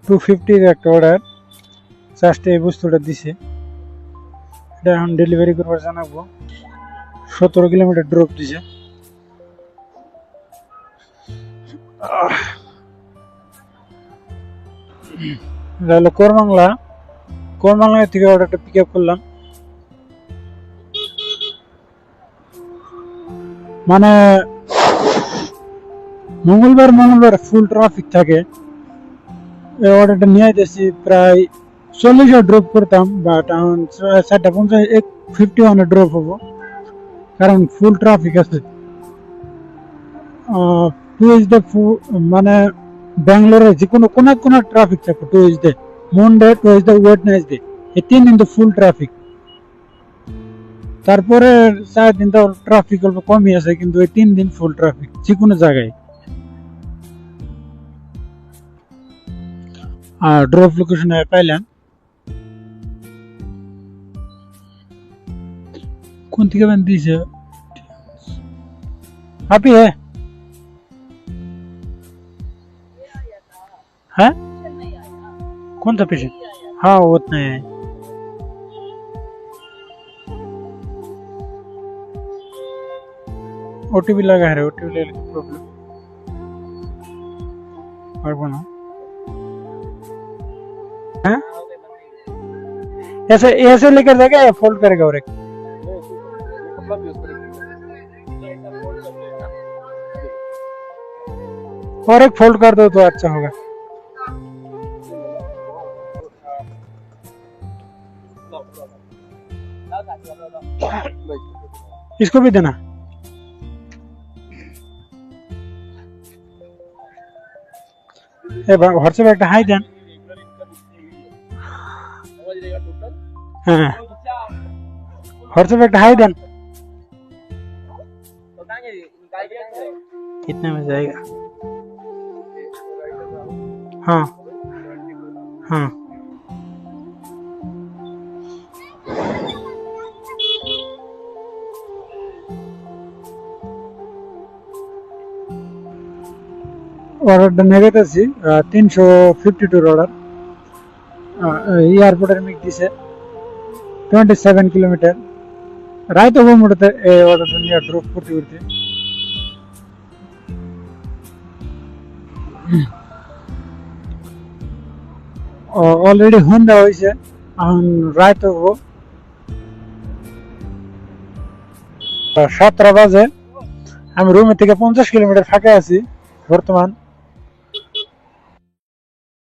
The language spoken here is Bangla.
250 একটা অর্ডার জাস্ট এই বস্তুটা দিছে, এটা এখন ডেলিভারি করবার জানাবো। 17 কিলোমিটার ড্রপ দিছে। করমাংলা থেকে অর্ডারটা পিক আপ করলাম। মানে মঙ্গলবার ফুল ট্রাফিক থাকে। এই অর্ডারটা নিয়ে যাচ্ছি, প্রায় 40 ড্রপ করতাম, বাট এখন 4:50 51 ড্রপ হবো, কারণ ফুল ট্রাফিক আছে। টুইসডে মানে ব্যাঙ্গালোরে যে কোনো কোন ট্রাফিক থাকে। টুইসডে, মনডে, টুইসডে, ওয়েডনেসডে, এই 3 দিন তো ফুল ট্রাফিক। তারপরে 4 দিন তো ট্রাফিক অল্প কমই আছে, কিন্তু এই 3 দিন ফুল ট্রাফিক যে কোনো জায়গায়। আর ড্রপ লোকেশনে পাইলাম। কোন থেকে বান দিয়েছে আপনি? है कौन सा पेशेंट? हाँ वो उतना है। ओटीपी लगा है, ओटीपी ले प्रॉब्लम और बना है। ऐसे ऐसे लेकर जाएगा या फोल्ड करेगा? और एक फोल्ड कर दो तो अच्छा होगा। इसको भी देना। व्हाट्सएप एक हाई देन। हाँ व्हाट्सएप एक हाई देन। कितने में जाएगा? हाँ हाँ অর্ডারটা নিয়ে গেছি 352 অর্ডার। এয়ারপোর্টের মিক দিছে 27 কিলোমিটার। রাইত হবো মোটাতে এই অর্ডারটা নিয়ে ড্রপ করতে করতে। অলরেডি হোম দেওয়া হয়েছে, এখন রাইত হবো 7টা বাজে। আমি রুমের থেকে 50 কিলোমিটার ফাঁকে আছি বর্তমান।